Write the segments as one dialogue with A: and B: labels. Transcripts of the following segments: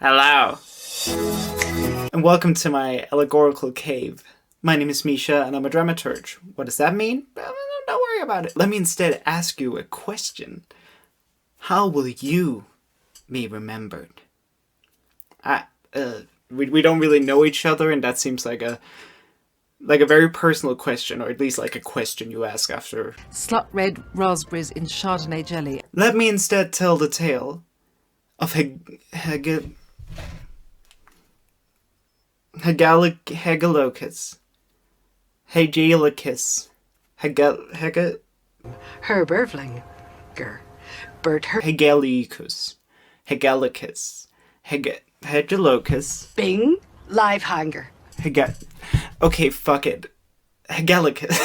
A: Hello, and welcome to my allegorical cave. My name is Mischa, and I'm a dramaturge. What does that mean? Well, don't worry about it. Let me instead ask you a question. How will you be remembered? We don't really know each other, and that seems like a very personal question, or at least like a question you ask after.
B: Slut red raspberries in Chardonnay jelly.
A: Let me instead tell the tale of Hegelochus. Hegelochus.
C: Herr Berflinger. Bert Her.
A: Hegelochus. Hegelochus.
C: Bing. Live hanger.
A: Okay, fuck it. Hegelochus.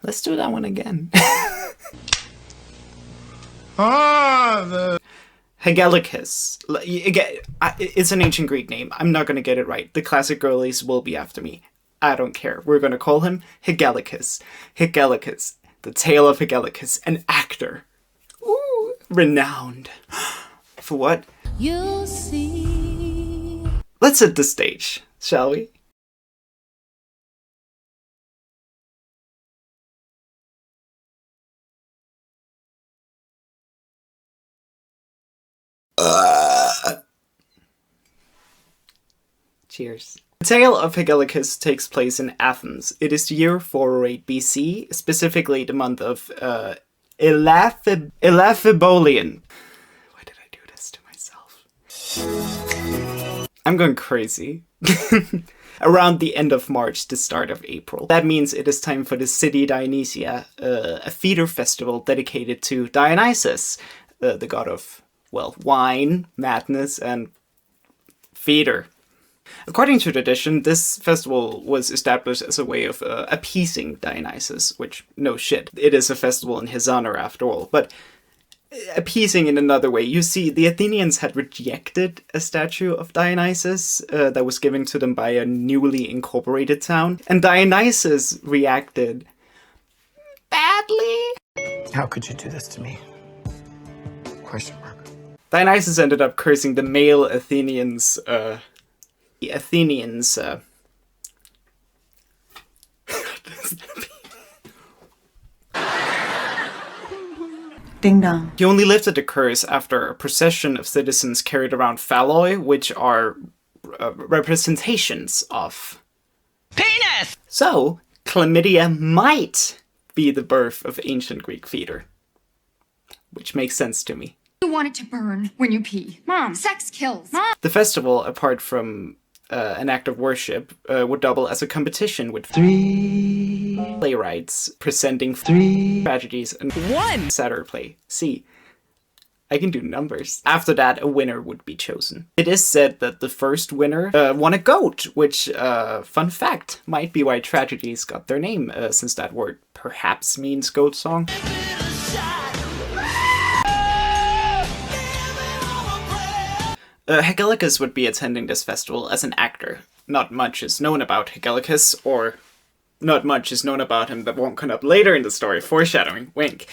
A: Let's do that one again. Hegelochus. It's an ancient Greek name. I'm not gonna get it right. The classic girlies will be after me. I don't care. We're gonna call him Hegelochus. Hegelochus. The tale of Hegelochus. An actor. Ooh, renowned. For what?
B: You'll see.
A: Let's set the stage, shall we? Cheers. The tale of Hegelochus takes place in Athens. It is the year 408 BC, specifically the month of Elaphebolion. Why did I do this to myself? I'm going crazy. Around the end of March, the start of April. That means it is time for the city Dionysia, a feeder festival dedicated to Dionysus, the god of, well, wine, madness, and feeder. According to tradition, this festival was established as a way of appeasing Dionysus, which, no shit, it is a festival in his honor after all, but appeasing in another way. You see, the Athenians had rejected a statue of Dionysus that was given to them by a newly incorporated town, and Dionysus reacted badly.
D: How could you do this to me? Question mark.
A: Dionysus ended up cursing the male Athenians,
E: Ding dong.
A: He only lifted the curse after a procession of citizens carried around phalloi, which are representations of penis! So, chlamydia might be the birth of ancient Greek feeder. Which makes sense to me.
F: You want it to burn when you pee. Mom, sex kills. Mom.
A: The festival, apart from an act of worship, would double as a competition with 3 playwrights presenting 3 tragedies and 1 satyr play. See, I can do numbers. After that, a winner would be chosen. It is said that the first winner won a goat, which, fun fact, might be why tragedies got their name, since that word perhaps means goat song. Hegelochus would be attending this festival as an actor. Not much is known about Hegelochus, or not much is known about him that won't come up later in the story, foreshadowing, wink.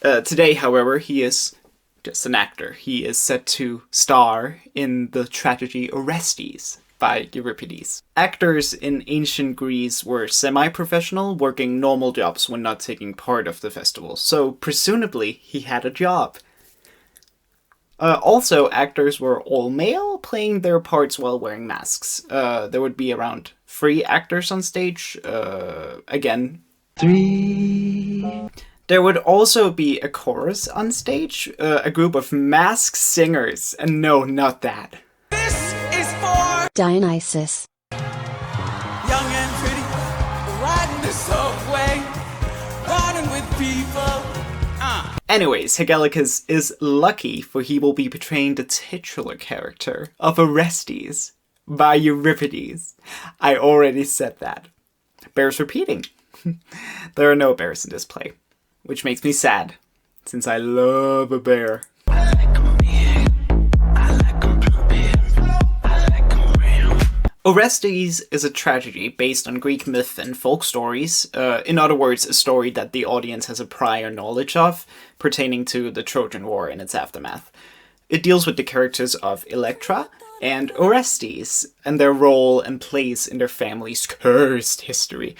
A: Today, however, he is just an actor. He is set to star in the tragedy Orestes by Euripides. Actors in ancient Greece were semi-professional, working normal jobs when not taking part of the festival, so presumably he had a job. Also, actors were all male, playing their parts while wearing masks. There would be around 3 actors on stage. Again, 3. There would also be a chorus on stage, a group of masked singers, and no, not that.
G: This is for
H: Dionysus.
G: Young and pretty, riding the subway, riding with people.
A: Anyways, Hegelochus is lucky, for he will be portraying the titular character of Orestes by Euripides. I already said that. Bears repeating. There are no bears in this play, which makes me sad, since I love a bear. Orestes is a tragedy based on Greek myth and folk stories. In other words, a story that the audience has a prior knowledge of, pertaining to the Trojan War and its aftermath. It deals with the characters of Electra and Orestes, and their role and place in their family's cursed history.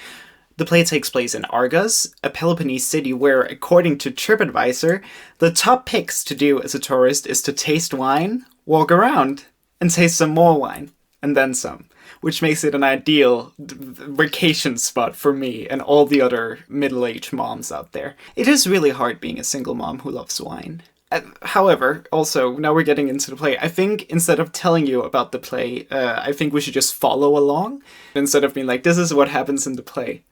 A: The play takes place in Argos, a Peloponnese city where, according to TripAdvisor, the top picks to do as a tourist is to taste wine, walk around, and taste some more wine, and then some, which makes it an ideal vacation spot for me and all the other middle-aged moms out there. It is really hard being a single mom who loves wine. However, also, now we're getting into the play. I think instead of telling you about the play, I think we should just follow along instead of being like, this is what happens in the play.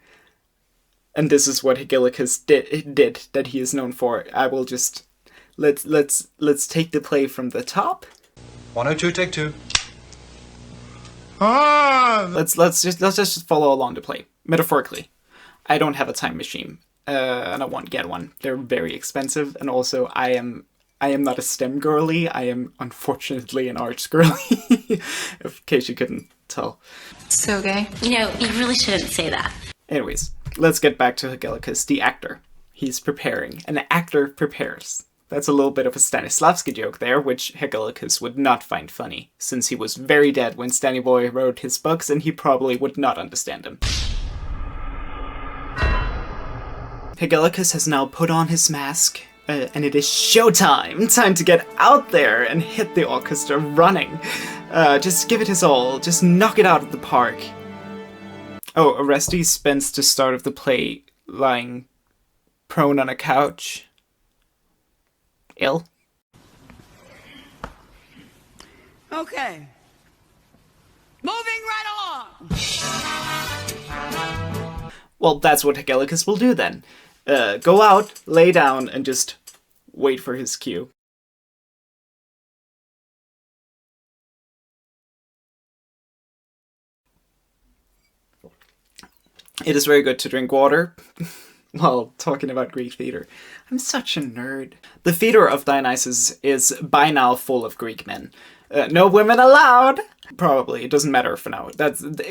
A: And this is what Hegelochus did that he is known for. I will just let's take the play from the top.
H: 102, take 2.
A: Let's just follow along the play metaphorically. I don't have a time machine, and I won't get one. They're very expensive, and also I am not a STEM girly. I am unfortunately an arts girly, in case you couldn't tell.
I: So gay. You know, you really shouldn't say that.
A: Anyways, let's get back to Hegelochus, the actor. He's preparing. An actor prepares. That's a little bit of a Stanislavski joke there, which Hegelochus would not find funny, since he was very dead when Stanny Boy wrote his books and he probably would not understand them. Hegelochus has now put on his mask, and it is showtime! Time to get out there and hit the orchestra running. Just give it his all, just knock it out of the park. Oh, Orestes spends the start of the play lying prone on a couch. Ill.
G: Okay. Moving right along.
A: Well, that's what Hegelochus will do then. Go out, lay down, and just wait for his cue. It is very good to drink water while talking about Greek theatre. I'm such a nerd. The theatre of Dionysus is by now full of Greek men. No women allowed! Probably. It doesn't matter for now.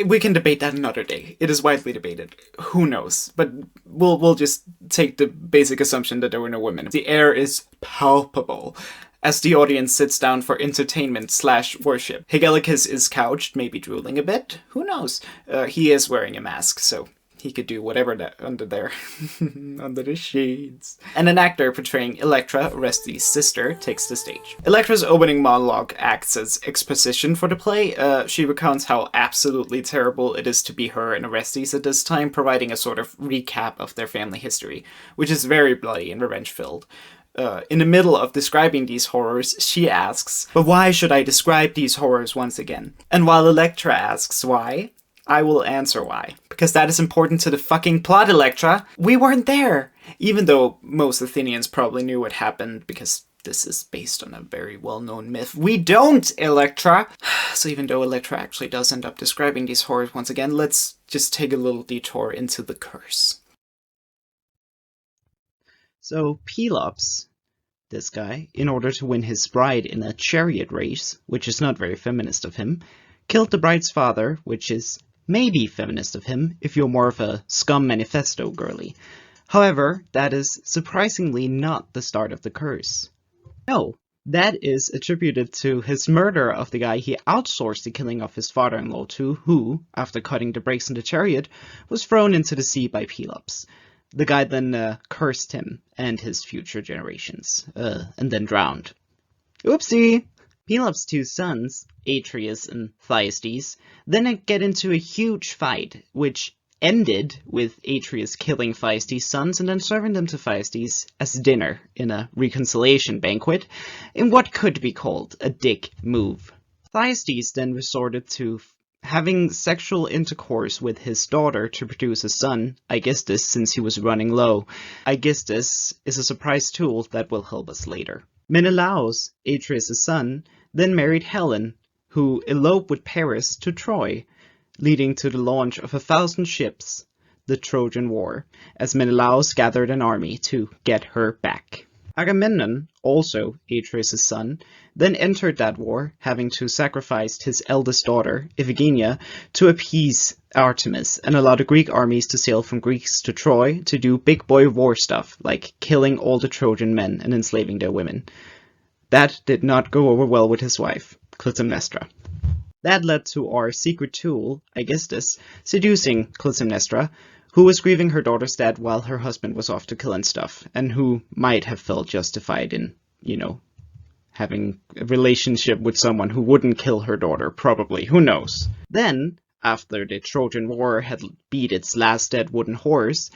A: We can debate that another day. It is widely debated. Who knows? But we'll just take the basic assumption that there were no women. The air is palpable as the audience sits down for entertainment/worship. Hegelochus is couched, maybe drooling a bit. Who knows? He is wearing a mask, so he could do whatever that under there. Under the shades. And an actor portraying Electra, Orestes' sister, takes the stage. Electra's opening monologue acts as exposition for the play. She recounts how absolutely terrible it is to be her and Orestes at this time, providing a sort of recap of their family history, which is very bloody and revenge-filled. In the middle of describing these horrors, she asks, "But why should I describe these horrors once again?" And while Electra asks why, I will answer why. Because that is important to the fucking plot, Electra! We weren't there! Even though most Athenians probably knew what happened, because this is based on a very well-known myth. We don't, Electra! So even though Electra actually does end up describing these horrors once again, let's just take a little detour into the curse. So Pelops, this guy, in order to win his bride in a chariot race, which is not very feminist of him, killed the bride's father, which is maybe feminist of him, if you're more of a Scum Manifesto girly. However, that is surprisingly not the start of the curse. No, that is attributed to his murder of the guy he outsourced the killing of his father-in-law to, who, after cutting the brakes in the chariot, was thrown into the sea by Pelops. The guy then cursed him and his future generations, and then drowned. Oopsie! Pelops' two sons, Atreus and Thyestes, then get into a huge fight, which ended with Atreus killing Thyestes' sons and then serving them to Thyestes as dinner in a reconciliation banquet, in what could be called a dick move. Thyestes then resorted to having sexual intercourse with his daughter to produce a son, Aegisthus, since he was running low. Aegisthus is a surprise tool that will help us later. Menelaus, Atreus' son, then married Helen, who eloped with Paris to Troy, leading to the launch of 1,000 ships, the Trojan War, as Menelaus gathered an army to get her back. Agamemnon, also Atreus' son, then entered that war, having to sacrifice his eldest daughter, Iphigenia, to appease Artemis and allow the Greek armies to sail from Greece to Troy to do big boy war stuff, like killing all the Trojan men and enslaving their women. That did not go over well with his wife, Clytemnestra. That led to our secret tool, Aegisthus, seducing Clytemnestra, who was grieving her daughter's death while her husband was off to killing stuff, and who might have felt justified in, having a relationship with someone who wouldn't kill her daughter, probably, who knows. Then, after the Trojan War had beat its last dead wooden horse,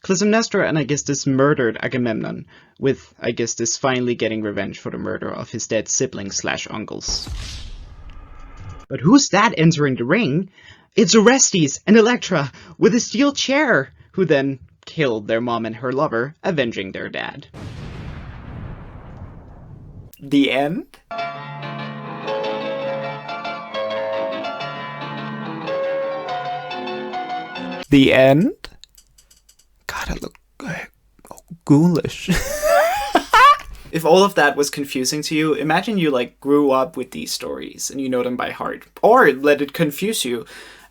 A: Clytemnestra and Aegisthus murdered Agamemnon, with Aegisthus finally getting revenge for the murder of his dead siblings/uncles. But who's that entering the ring? It's Orestes and Electra with a steel chair, who then killed their mom and her lover, avenging their dad. The end? The end? God, I look ghoulish. If all of that was confusing to you, imagine you grew up with these stories and you know them by heart. Or let it confuse you.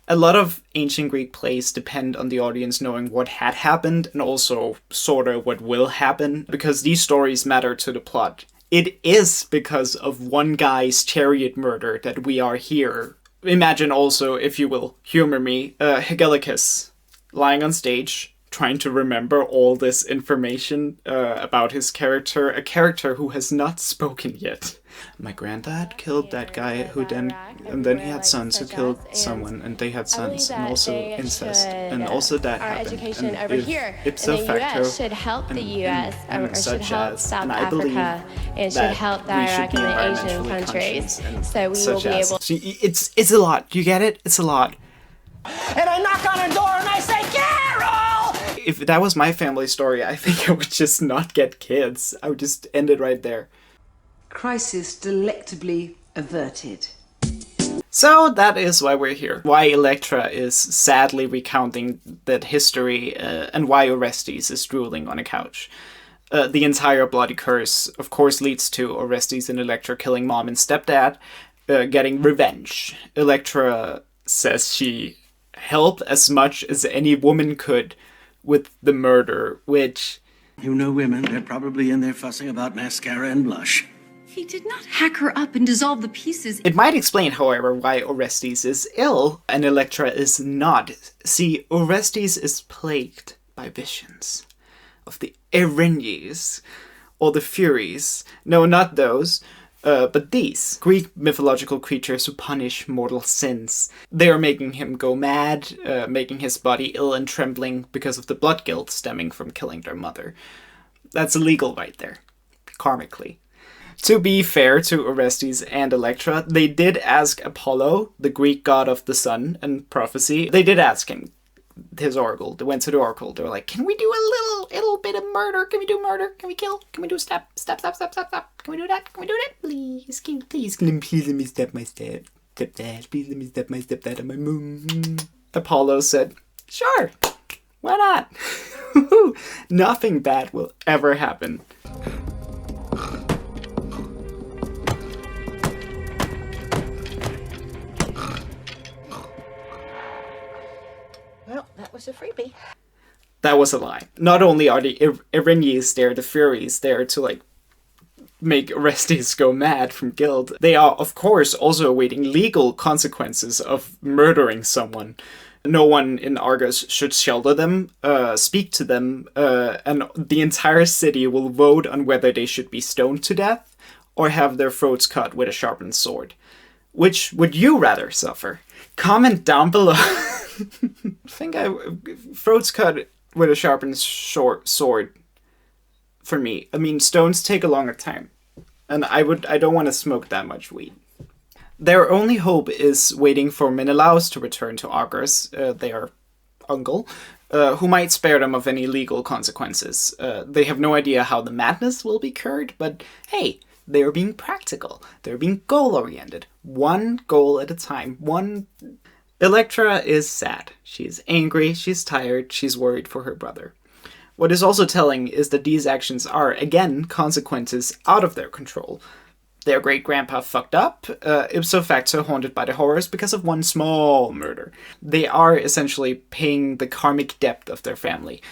A: A lot of ancient Greek plays depend on the audience knowing what had happened and also sort of what will happen, because these stories matter to the plot. It is because of one guy's chariot murder that we are here. Imagine also, if you will humor me, Hegelochus lying on stage, trying to remember all this information about his character, a character who has not spoken yet. My granddad killed that guy and then he had sons who killed someone, and they had sons, and also incest, and also that happened.
J: Education
A: and
J: over here
A: ipso
J: in the
A: facto,
J: US should help the US or should help South
A: and I believe
J: Africa. It should help the Iraq and the Asian countries. So we will be able.
A: See, it's a lot. Do you get it? It's a lot.
G: And I knock on her door and I say, Carol!
A: If that was my family story, I think I would just not get kids. I would just end it right there.
E: Crisis delectably averted.
A: So that is why we're here. Why Electra is sadly recounting that history, and why Orestes is drooling on a couch. The entire bloody curse, of course, leads to Orestes and Electra killing mom and stepdad, getting revenge. Electra says she helped as much as any woman could with the murder, which...
K: You know women, they're probably in there fussing about mascara and blush.
F: He did not hack her up and dissolve the pieces.
A: It might explain, however, why Orestes is ill and Electra is not. See, Orestes is plagued by visions of the Erinyes, or the Furies. No, not those, but these. Greek mythological creatures who punish mortal sins. They are making him go mad, making his body ill and trembling because of the blood guilt stemming from killing their mother. That's illegal right there, karmically. To be fair to Orestes and Electra, they did ask Apollo, the Greek god of the sun and prophecy, they did ask him, his oracle. They went to the oracle. They were like, can we do a little bit of murder? Can we do murder? Can we kill? Can we do step? Can we do that? Can we do that? Please let me step my stepdad. Please let me step my stepdad and my mom. Apollo said, sure, why not? Nothing bad will ever happen.
J: Well, that was a freebie.
A: That was a lie. Not only are the Erinyes there, the Furies there to make Orestes go mad from guilt, they are of course also awaiting legal consequences of murdering someone. No one in Argos should shelter them, speak to them, and the entire city will vote on whether they should be stoned to death or have their throats cut with a sharpened sword. Which would you rather suffer? Comment down below. Throats cut with a sharpened sword for me. I mean, stones take a longer time. And I don't want to smoke that much weed. Their only hope is waiting for Menelaus to return to Argos, their uncle, who might spare them of any legal consequences. They have no idea how the madness will be cured, but hey, they are being practical. They're being goal-oriented. One goal at a time. Electra is sad. She's angry, she's tired, she's worried for her brother. What is also telling is that these actions are, again, consequences out of their control. Their great-grandpa fucked up, ipso facto haunted by the horrors because of one small murder. They are essentially paying the karmic debt of their family.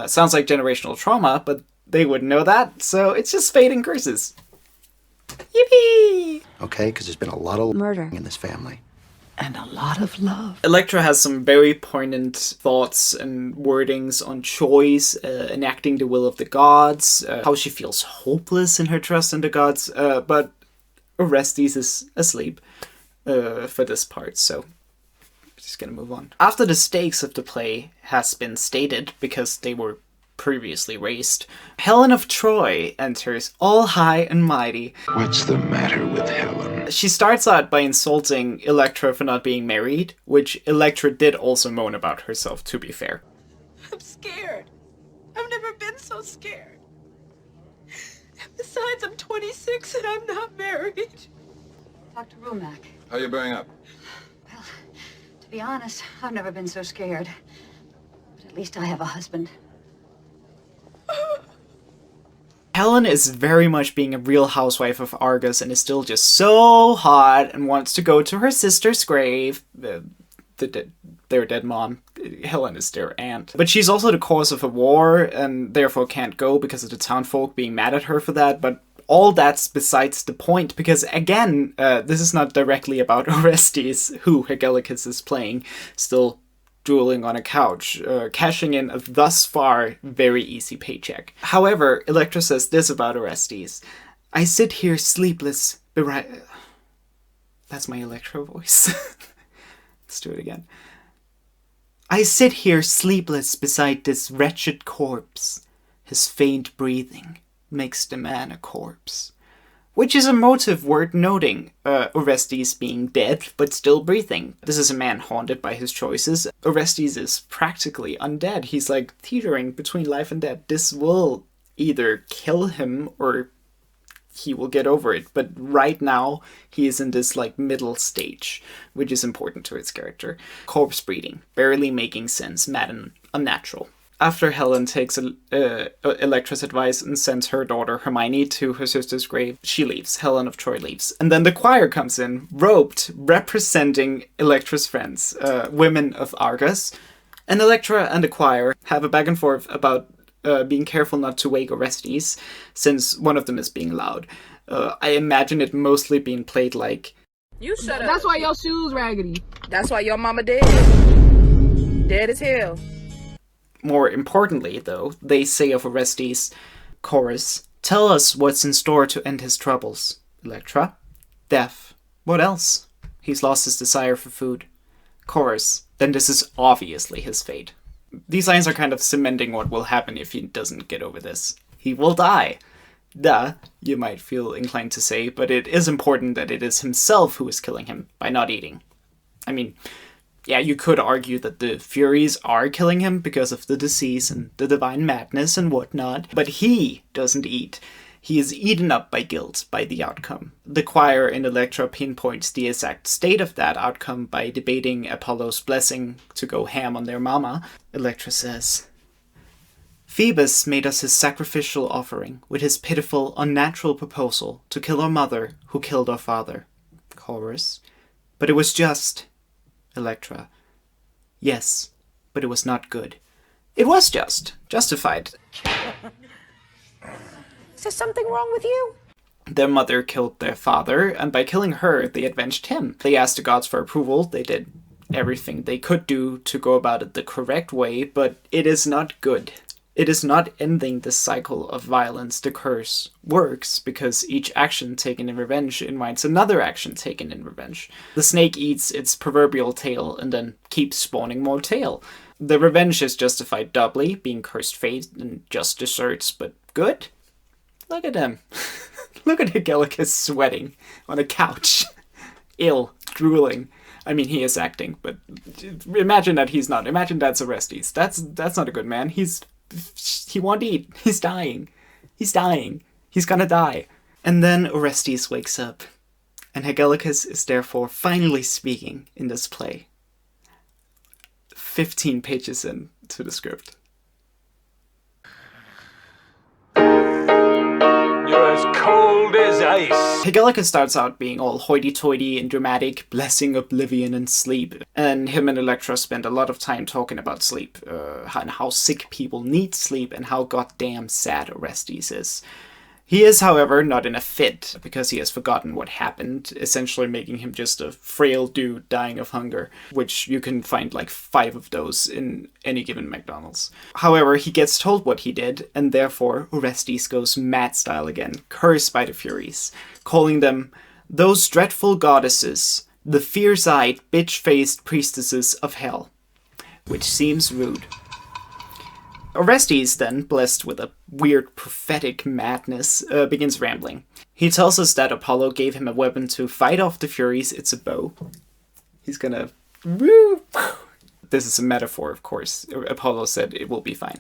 A: Sounds like generational trauma, but they wouldn't know that, so it's just fate and curses. Yippee!
K: Okay, because there's been a lot of
C: Murder.
K: in this family.
C: And a lot of love.
A: Electra has some very poignant thoughts and wordings on choice, enacting the will of the gods, how she feels hopeless in her trust in the gods, but Orestes is asleep for this part, so just gonna move on. After the stakes of the play has been stated, because they were previously raised, Helen of Troy enters, all high and mighty.
L: What's the matter with Helen?
A: She starts out by insulting Electra for not being married, which Electra did also moan about herself, to be fair.
M: I'm scared. I've never been so scared. And besides, I'm 26 and I'm not married.
C: Dr. Rumack.
H: How are you bearing up?
C: Well, to be honest, I've never been so scared. But at least I have a husband.
A: Helen is very much being a real housewife of Argos and is still just so hot and wants to go to her sister's grave. Their dead mom. Helen is their aunt. But she's also the cause of a war and therefore can't go because of the townfolk being mad at her for that. But all that's besides the point, because again, this is not directly about Orestes, who Hegelochus is playing, still drooling on a couch, cashing in a thus far very easy paycheck. However, Electra says this about Orestes: I sit here sleepless, That's my Electra voice. Let's do it again. I sit here sleepless beside this wretched corpse. His faint breathing makes the man a corpse. Which is a motive worth noting, Orestes being dead, but still breathing. This is a man haunted by his choices. Orestes is practically undead. He's like teetering between life and death. This will either kill him or he will get over it. But right now, he is in this like middle stage, which is important to his character. Corpse breeding, barely making sense, mad and unnatural. After Helen takes Electra's advice and sends her daughter Hermione to her sister's grave, she leaves. Helen of Troy leaves. And then the choir comes in, robed, representing Electra's friends, women of Argos. And Electra and the choir have a back and forth about being careful not to wake Orestes, since one of them is being loud. I imagine it mostly being played like,
M: You shut up.
G: That's why your shoes raggedy. That's why your mama dead. Dead as hell.
A: More importantly, though, they say of Orestes, chorus, tell us what's in store to end his troubles. Electra? Death. What else? He's lost his desire for food. Chorus, then this is obviously his fate. These lines are kind of cementing what will happen if he doesn't get over this. He will die. Duh, you might feel inclined to say, but it is important that it is himself who is killing him by not eating. I mean, yeah, you could argue that the Furies are killing him because of the disease and the divine madness and whatnot, but he doesn't eat. He is eaten up by guilt, by the outcome. The choir in Electra pinpoints the exact state of that outcome by debating Apollo's blessing to go ham on their mama. Electra says, Phoebus made us his sacrificial offering with his pitiful, unnatural proposal to kill our mother who killed our father. Chorus, but it was just. Electra. Yes, but it was not good. It was just. Justified.
G: Is there something wrong with you?
A: Their mother killed their father, and by killing her, they avenged him. They asked the gods for approval. They did everything they could do to go about it the correct way, but it is not good. It is not ending the cycle of violence. The curse works because each action taken in revenge invites another action taken in revenge. The snake eats its proverbial tail and then keeps spawning more tail. The revenge is justified doubly, being cursed fate and just desserts, but good? Look at him. Look at Hegelochus sweating on a couch. Ill, drooling. I mean, he is acting, but imagine that he's not. Imagine that's Orestes. That's not a good man. He won't eat. He's dying. He's dying. He's gonna die. And then Orestes wakes up, and Hegelochus is therefore finally speaking in this play. 15 pages into the script.
L: You're as cold as ice.
A: Hegelochus starts out being all hoity-toity and dramatic, blessing oblivion and sleep. And him and Electra spend a lot of time talking about sleep, and how sick people need sleep, and how goddamn sad Orestes is. He is, however, not in a fit, because he has forgotten what happened, essentially making him just a frail dude dying of hunger, which you can find like 5 of those in any given McDonald's. However, he gets told what he did, and therefore Orestes goes mad style again, cursed by the Furies, calling them those dreadful goddesses, the fierce-eyed, bitch-faced priestesses of hell, which seems rude. Orestes, then, blessed with a weird prophetic madness, begins rambling. He tells us that Apollo gave him a weapon to fight off the Furies. It's a bow. He's gonna... Woo! This is a metaphor, of course. Apollo said it will be fine.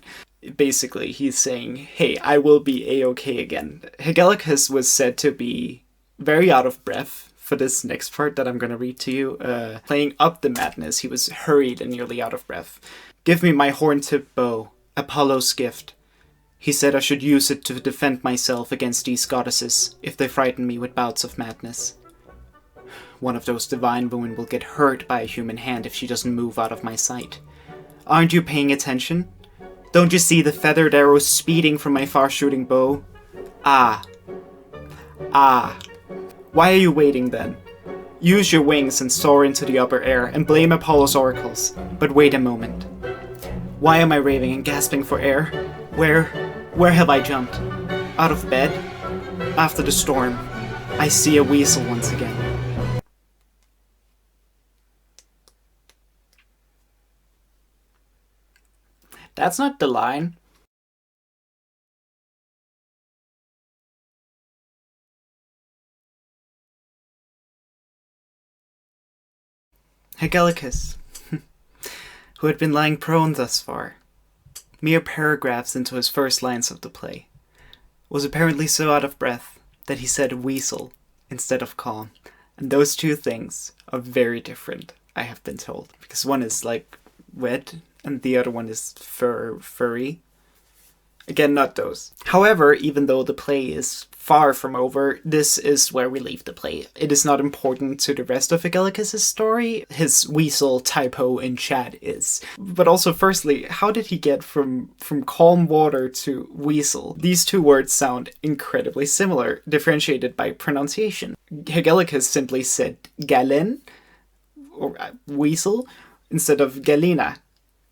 A: Basically, he's saying, hey, I will be a-okay again. Hegelochus was said to be very out of breath for this next part that I'm gonna read to you. Playing up the madness, he was hurried and nearly out of breath. Give me my horn-tipped bow. Apollo's gift. He said I should use it to defend myself against these goddesses if they frighten me with bouts of madness. One of those divine women will get hurt by a human hand if she doesn't move out of my sight. Aren't you paying attention? Don't you see the feathered arrows speeding from my far-shooting bow? Ah. Why are you waiting then? Use your wings and soar into the upper air and blame Apollo's oracles. But wait a moment. Why am I raving and gasping for air? Where have I jumped? Out of bed? After the storm, I see a weasel once again. That's not the line. Hegelochus, who had been lying prone thus far, mere paragraphs into his first lines of the play, was apparently so out of breath that he said weasel instead of calm. And those two things are very different, I have been told. Because one is like red and the other one is furry. Again, not those. However, even though the play is far from over, this is where we leave the play. It is not important to the rest of Hegelochus' story. His weasel typo in chat is. But also, firstly, how did he get from calm water to weasel? These two words sound incredibly similar, differentiated by pronunciation. Hegelochus simply said galen, or weasel, instead of galena,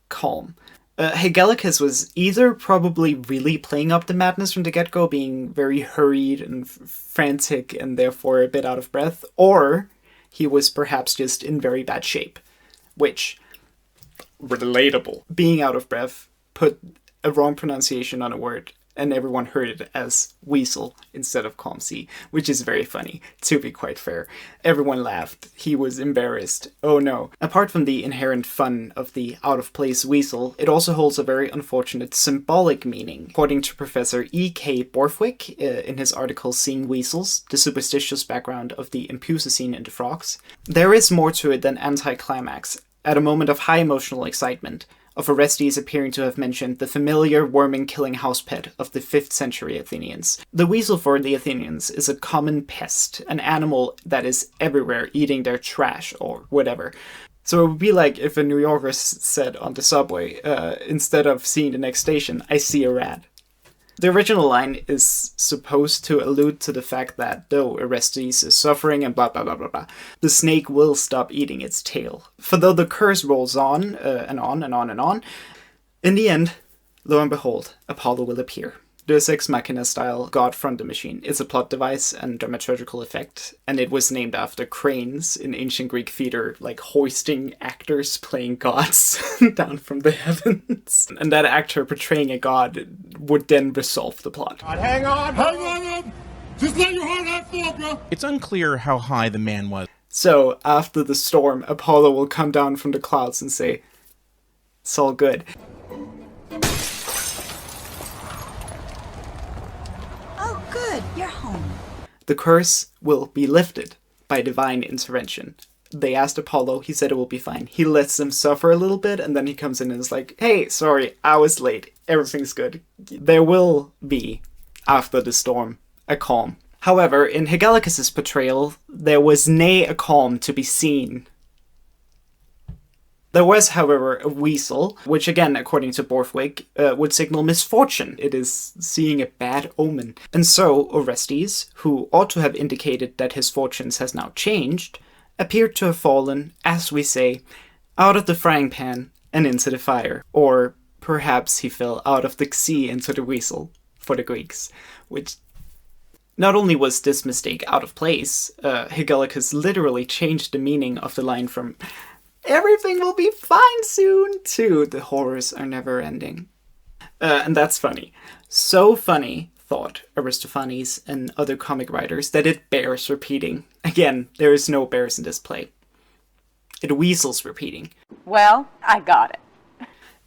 A: calm. Hegelochus was either probably really playing up the madness from the get-go, being very hurried and frantic and therefore a bit out of breath, or he was perhaps just in very bad shape, which, relatable. Being out of breath, put a wrong pronunciation on a word, and everyone heard it as weasel instead of calm sea, which is very funny, to be quite fair. Everyone laughed. He was embarrassed. Oh no. Apart from the inherent fun of the out-of-place weasel, it also holds a very unfortunate symbolic meaning. According to Professor E.K. Borthwick, in his article Seeing Weasels, the superstitious background of the Impucicine in the frogs, there is more to it than anticlimax. At a moment of high emotional excitement, of Orestes appearing to have mentioned the familiar worming-killing house pet of the 5th century Athenians. The weasel for the Athenians is a common pest, an animal that is everywhere eating their trash or whatever. So it would be like if a New Yorker said on the subway, instead of seeing the next station, I see a rat. The original line is supposed to allude to the fact that, though Orestes is suffering and blah blah blah blah blah, the snake will stop eating its tail. For though the curse rolls on, and on and on and on, in the end, lo and behold, Apollo will appear. Deus Ex Machina style god from the machine. It's a plot device and dramaturgical effect, and it was named after cranes in ancient Greek theater, like hoisting actors playing gods down from the heavens. And that actor portraying a god would then resolve the plot.
N: Hang on! Just let your heart out fall, bro! It's unclear how high the man was.
A: So, after the storm, Apollo will come down from the clouds and say, it's all good.
O: Good, you're home.
A: The curse will be lifted by divine intervention. They asked Apollo, he said it will be fine. He lets them suffer a little bit, and then he comes in and is like, hey, sorry, I was late. Everything's good. There will be, after the storm, a calm. However, in Hegelochus' portrayal, there was nay a calm to be seen. There was, however, a weasel, which again, according to Borthwick, would signal misfortune. It is seeing a bad omen. And so Orestes, who ought to have indicated that his fortunes has now changed, appeared to have fallen, as we say, out of the frying pan and into the fire. Or perhaps he fell out of the sea into the weasel, for the Greeks, which... Not only was this mistake out of place, Hegelochus literally changed the meaning of the line from "everything will be fine soon" to "the horrors are never ending." And that's funny. So funny, thought Aristophanes and other comic writers, that it bears repeating. Again, there is no bears in this play. It weasels repeating.
P: Well, I got it.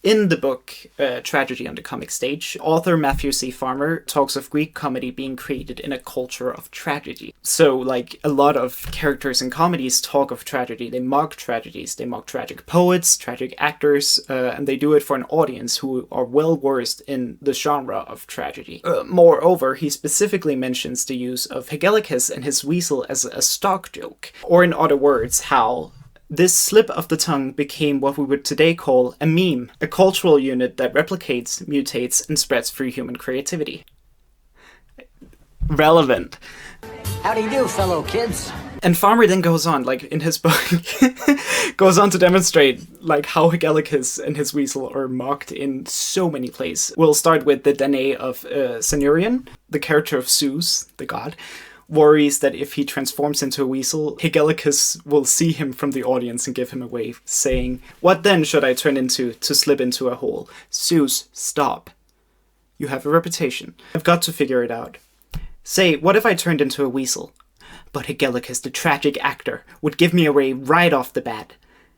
A: In the book, Tragedy on the Comic Stage, author Matthew C. Farmer talks of Greek comedy being created in a culture of tragedy. So, like, a lot of characters in comedies talk of tragedy. They mock tragedies. They mock tragic poets, tragic actors, and they do it for an audience who are well versed in the genre of tragedy. Moreover, he specifically mentions the use of Hegelochus and his weasel as a stock joke. Or in other words, how this slip of the tongue became what we would today call a meme, a cultural unit that replicates, mutates, and spreads through human creativity. Relevant.
Q: How do you do, fellow kids?
A: And Farmer then goes on, like, in his book, goes on to demonstrate, like, how Hegelochus and his weasel are mocked in so many plays. We'll start with the Danae of Cenurion, the character of Zeus, the god, worries that if he transforms into a weasel, Hegelochus will see him from the audience and give him away, saying, "What then should I turn into to slip into a hole? Zeus, stop. You have a reputation. I've got to figure it out. Say, what if I turned into a weasel? But Hegelochus, the tragic actor, would give me away right off the bat.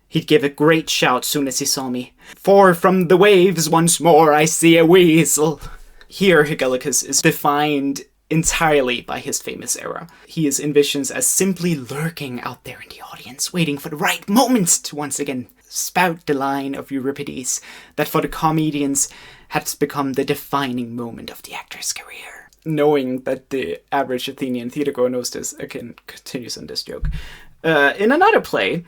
A: He'd give a great shout soon as he saw me. For from the waves once more I see a weasel." Here, Hegelochus is defined entirely by his famous era. He is envisioned as simply lurking out there in the audience, waiting for the right moment to once again spout the line of Euripides that for the comedians has become the defining moment of the actor's career. Knowing that the average Athenian theatergoer knows this, again, continues on this joke. In another play,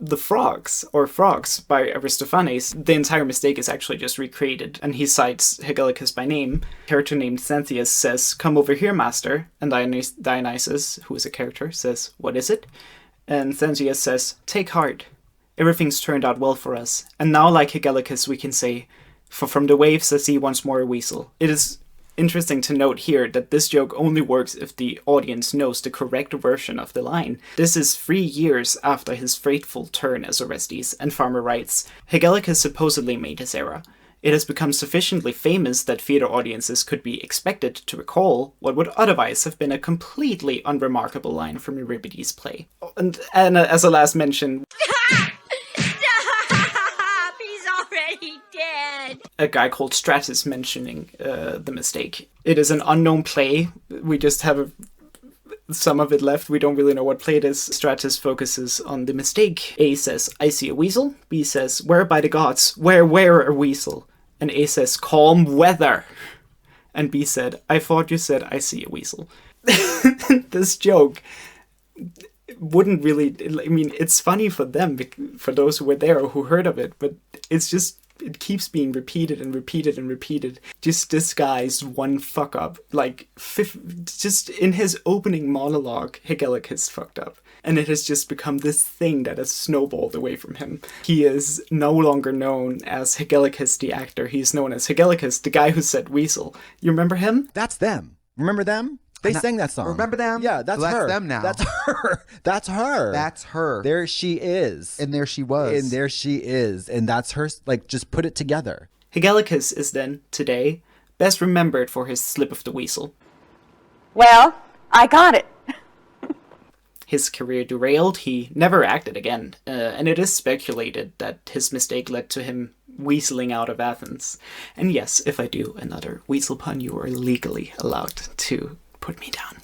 A: The Frogs by Aristophanes, the entire mistake is actually just recreated, and he cites Hegelochus by name. A character named Xanthias says, "Come over here, master," and Dionysus, who is a character, says, "What is it?" And Xanthias says, "Take heart. Everything's turned out well for us, and now like Hegelochus we can say, for from the waves I see once more a weasel." It is interesting to note here that this joke only works if the audience knows the correct version of the line. This is 3 years after his fateful turn as Orestes, and Farmer writes, "Hegelochus supposedly made his era. It has become sufficiently famous that theater audiences could be expected to recall what would otherwise have been a completely unremarkable line from Euripides' play." And as a last mention... a guy called Stratus mentioning the mistake. It is an unknown play. We just have some of it left. We don't really know what play it is. Stratus focuses on the mistake. A says, "I see a weasel." B says, "Where by the gods? Where a weasel?" And A says, "Calm weather." And B said, "I thought you said I see a weasel." This joke wouldn't really... I mean, it's funny for them, for those who were there or who heard of it, but it's just... it keeps being repeated and repeated and repeated. Just disguised one fuck up. Like, just in his opening monologue, Hegelochus fucked up. And it has just become this thing that has snowballed away from him. He is no longer known as Hegelochus the actor. He's known as Hegelochus, the guy who said weasel. You remember him?
R: That's them. Remember them? They sang that song.
S: Remember them?
R: Yeah, that's
S: her.
R: her.
S: That's them now.
R: That's her. That's her.
S: That's her.
R: There she is.
S: And there she was.
R: And there she is. And that's her. Like, just put it together.
A: Hegelochus is then, today, best remembered for his slip of the weasel.
P: Well, I got it.
A: His career derailed, he never acted again, and it is speculated that his mistake led to him weaseling out of Athens. And yes, if I do another weasel pun, you are legally allowed to put me down.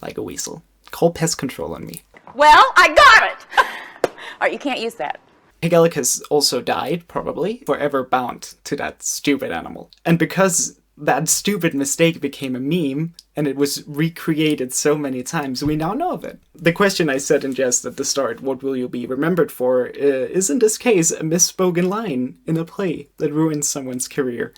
A: Like a weasel. Call pest control on me.
P: Well, I got it! Or you can't use that.
A: Hegelochus also died, probably, forever bound to that stupid animal. And because that stupid mistake became a meme, and it was recreated so many times, we now know of it. The question I said in jest at the start, what will you be remembered for, is in this case a misspoken line in a play that ruins someone's career.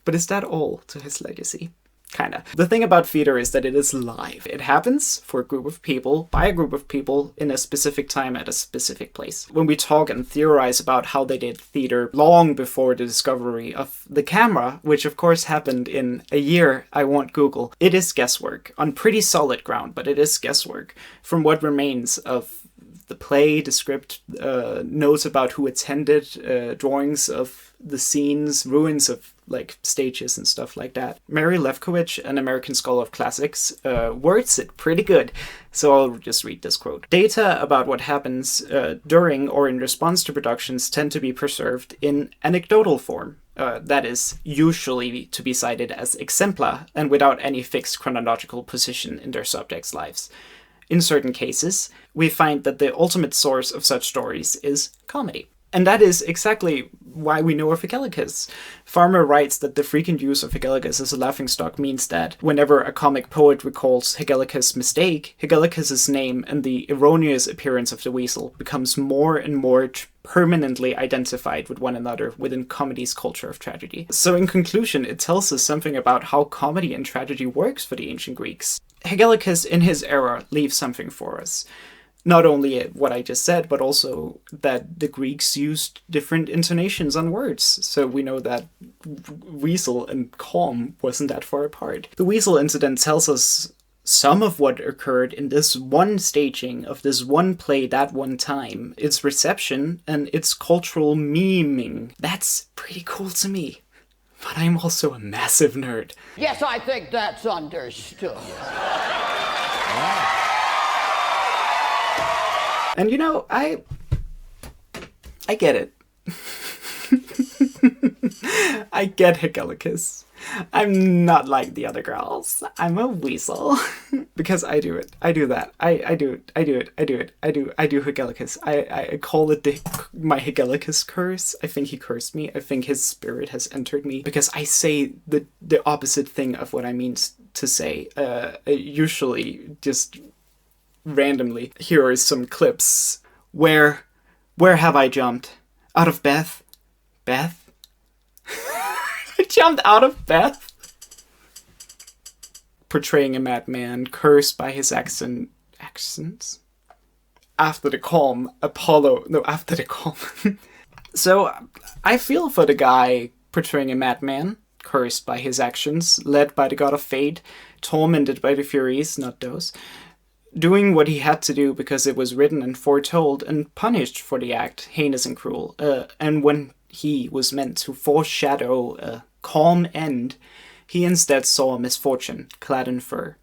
A: But is that all to his legacy? Kinda. The thing about theater is that it is live. It happens for a group of people, by a group of people, in a specific time at a specific place. When we talk and theorize about how they did theater long before the discovery of the camera, which of course happened in a year I won't Google, it is guesswork, on pretty solid ground, but it is guesswork. From what remains of the play, the script, notes about who attended, drawings of the scenes, ruins of like stages and stuff like that. Mary Lefkowitz, an American scholar of classics, words it pretty good. So I'll just read this quote. Data about what happens during or in response to productions tend to be preserved in anecdotal form. That is, usually to be cited as exemplar and without any fixed chronological position in their subjects' lives. In certain cases, we find that the ultimate source of such stories is comedy. And that is exactly why we know of Hegelochus. Farmer writes that the frequent use of Hegelochus as a laughingstock means that whenever a comic poet recalls Hegelochus' mistake, Hegelochus' name and the erroneous appearance of the Weasel becomes more and more permanently identified with one another within comedy's culture of tragedy. So in conclusion, it tells us something about how comedy and tragedy works for the ancient Greeks. Hegelochus in his era leaves something for us. Not only what I just said, but also that the Greeks used different intonations on words. So we know that weasel and calm wasn't that far apart. The weasel incident tells us some of what occurred in this one staging of this one play that one time, its reception and its cultural memeing. That's pretty cool to me. But I'm also a massive nerd.
Q: Yes, I think that's understood.
A: And you know, I get it. I get Hegelochus. I'm not like the other girls. I'm a weasel. Because I do it. I do that. I do it. I do it. I do it. I do Hegelochus. I call it my Hegelochus curse. I think he cursed me. I think his spirit has entered me. Because I say the opposite thing of what I mean to say. Usually just randomly. Here are some clips. Where have I jumped? Out of Beth? Beth? I jumped out of Beth? Portraying a madman cursed by his accents? After the calm, after the calm. So, I feel for the guy portraying a madman, cursed by his actions, led by the god of fate, tormented by the Furies, not those, doing what he had to do because it was written and foretold, and punished for the act, heinous and cruel. And when he was meant to foreshadow a calm end, he instead saw misfortune clad in fur.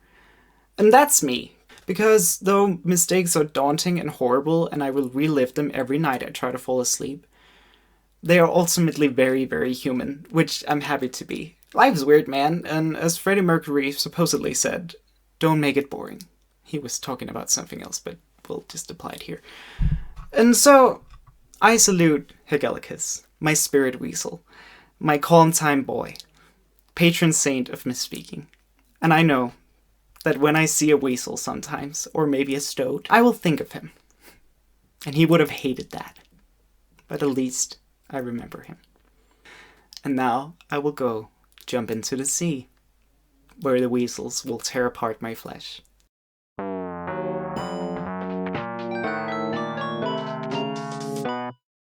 A: And that's me. Because though mistakes are daunting and horrible, and I will relive them every night I try to fall asleep, they are ultimately very, very human, which I'm happy to be. Life's weird, man, and as Freddie Mercury supposedly said, don't make it boring. He was talking about something else, but we'll just apply it here. And so, I salute Hegelochus, my spirit weasel, my calm time boy, patron saint of misspeaking. And I know that when I see a weasel sometimes, or maybe a stoat, I will think of him. And he would have hated that. But at least I remember him. And now I will go jump into the sea, where the weasels will tear apart my flesh.